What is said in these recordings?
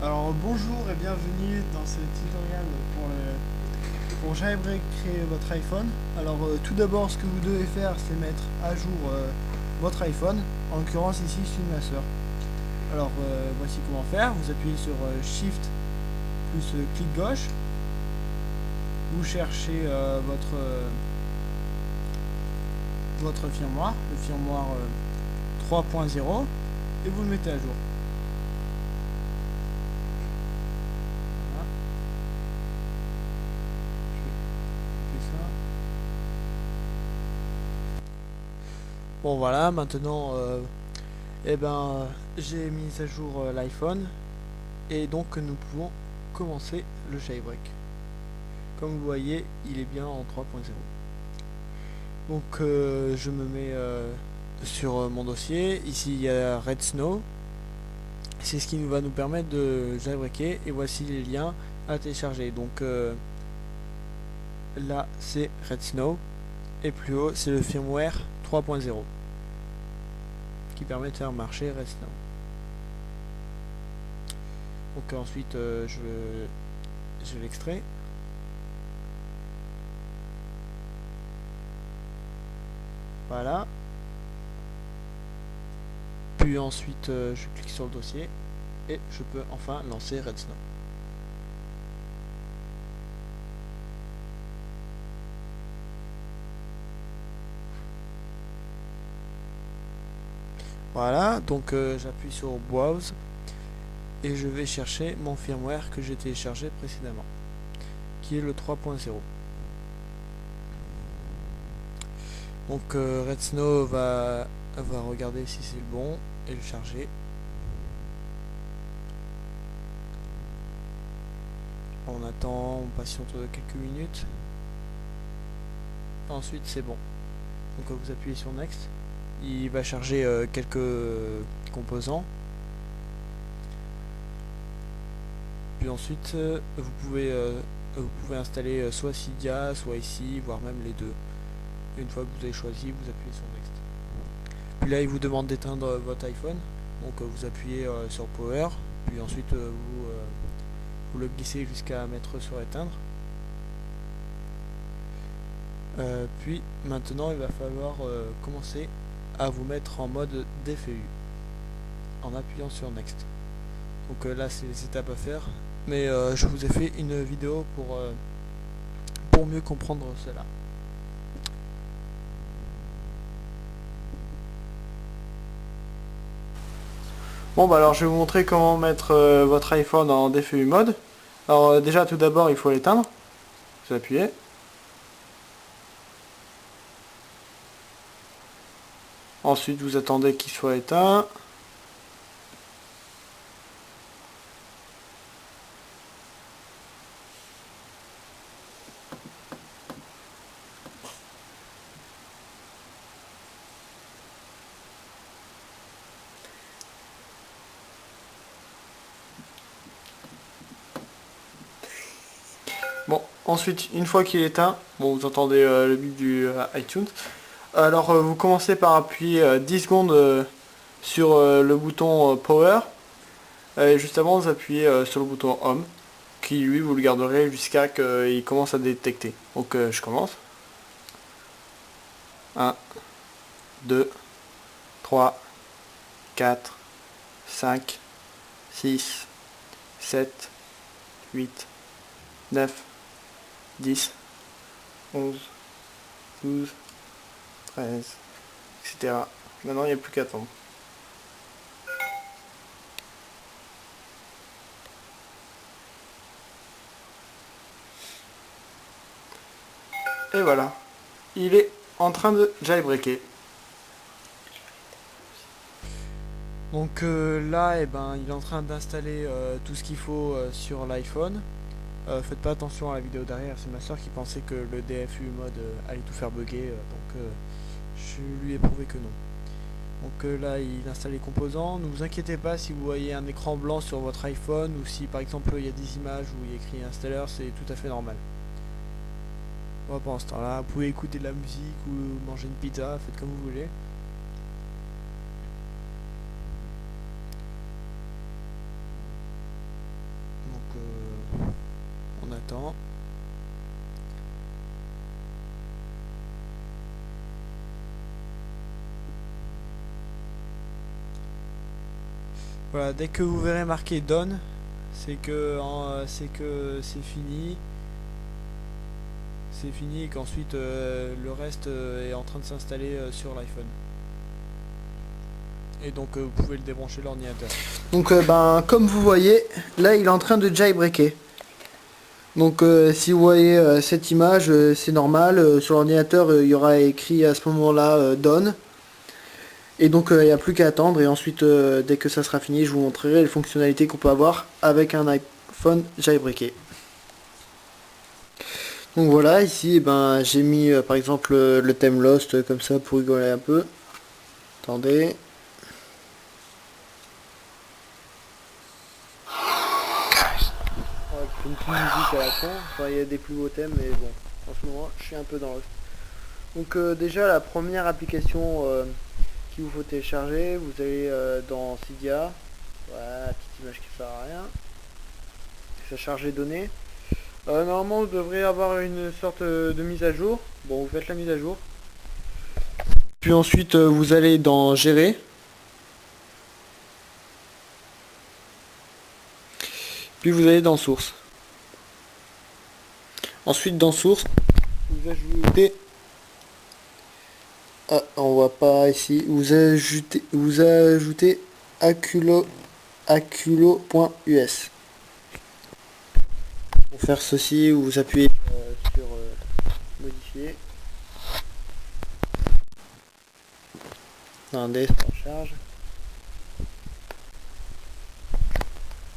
Alors bonjour et bienvenue dans ce tutoriel pour jailbreak créer votre iPhone. Alors tout d'abord ce que vous devez faire c'est mettre à jour votre iPhone, en l'occurrence ici c'est une master. Alors voici comment faire, vous appuyez sur Shift plus clic gauche, vous cherchez votre firmware, le firmware 3.0 et vous le mettez à jour. Bon voilà, maintenant j'ai mis à jour l'iPhone et donc nous pouvons commencer le jailbreak. Comme vous voyez, il est bien en 3.0. Donc je me mets sur mon dossier. Ici il y a Red Snow. C'est ce qui va nous permettre de jailbreaker et voici les liens à télécharger. Donc là c'est Red Snow et plus haut c'est le firmware 3.0 qui permet de faire marcher Red Snow. Donc ensuite je l'extrais. Voilà. Puis ensuite je clique sur le dossier et je peux enfin lancer Red Snow. Voilà, donc j'appuie sur Browse et je vais chercher mon firmware que j'ai téléchargé précédemment, qui est le 3.0. Donc Red Snow va regarder si c'est le bon et le charger. On attend, on patiente quelques minutes. Ensuite c'est bon. Donc vous appuyez sur Next. Il va charger quelques composants. Puis ensuite vous pouvez installer soit Cydia, soit ici, voire même les deux. Et une fois que vous avez choisi, vous appuyez sur Next. Puis là il vous demande d'éteindre votre iPhone. Donc vous appuyez sur Power. Puis ensuite vous le glissez jusqu'à mettre sur éteindre. Puis maintenant il va falloir commencer à vous mettre en mode DFU en appuyant sur Next. Donc là c'est les étapes à faire, mais je vous ai fait une vidéo pour mieux comprendre cela. Bon bah alors je vais vous montrer comment mettre votre iPhone en DFU mode. Alors déjà tout d'abord il faut l'éteindre. Vous appuyez. Ensuite vous attendez qu'il soit éteint. Bon, ensuite, une fois qu'il est éteint, bon, vous entendez le bip du iTunes. Alors, vous commencez par appuyer 10 secondes sur le bouton Power. Et juste avant, vous appuyez sur le bouton Home, qui lui, vous le garderez jusqu'à qu'il commence à détecter. Donc, je commence. 1, 2, 3, 4, 5, 6, 7, 8, 9, 10, 11, 12, 13, etc. Maintenant, il n'y a plus qu'à attendre. Et voilà, il est en train de jailbreaker. Donc là, il est en train d'installer tout ce qu'il faut sur l'iPhone. Faites pas attention à la vidéo derrière, c'est ma soeur qui pensait que le DFU mode allait tout faire bugger, donc je lui ai prouvé que non. Donc là il installe les composants, ne vous inquiétez pas si vous voyez un écran blanc sur votre iPhone ou si par exemple il y a des images où il y a écrit installer, c'est tout à fait normal. Bon, pendant ce temps là, vous pouvez écouter de la musique ou manger une pizza, faites comme vous voulez. attend. Voilà, dès que vous verrez marqué Done, c'est que c'est fini. C'est fini et qu'ensuite le reste est en train de s'installer sur l'iPhone. Et donc vous pouvez le débrancher l'ordinateur. Donc ben comme vous voyez, là il est en train de jailbreaker. Donc si vous voyez cette image, c'est normal. Sur l'ordinateur, il y aura écrit à ce moment-là Done. Et donc il n'y a plus qu'à attendre. Et ensuite, dès que ça sera fini, je vous montrerai les fonctionnalités qu'on peut avoir avec un iPhone jailbreaké. Donc voilà, ici ben, j'ai mis par exemple le thème Lost comme ça pour rigoler un peu. Attendez. Une petite musique à la con, enfin il y a des plus beaux thèmes mais bon, en ce moment je suis un peu dans Lost. Donc déjà la première application qu'il vous faut télécharger, vous allez dans Cydia, voilà, la petite image qui sert à rien, ça charge les données. Normalement vous devrez avoir une sorte de mise à jour, bon vous faites la mise à jour. Puis ensuite vous allez dans Gérer. Puis vous allez dans Source. Ensuite dans Source, vous ajoutez... Ah, on voit pas ici. Vous ajoutez aculo.us. Pour faire ceci, vous appuyez sur modifier. Attendez, ça en charge.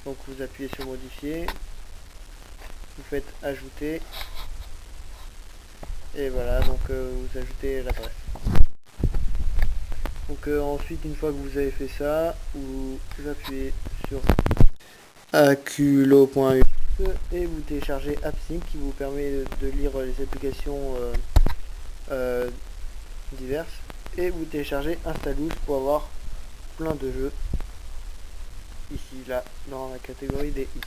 Donc vous appuyez sur modifier. Vous faites ajouter. Et voilà, donc vous ajoutez l'adresse. Donc ensuite, une fois que vous avez fait ça, vous appuyez sur aculo.us et vous téléchargez AppSync qui vous permet de lire les applications diverses. Et vous téléchargez Installous pour avoir plein de jeux ici, là, dans la catégorie des i.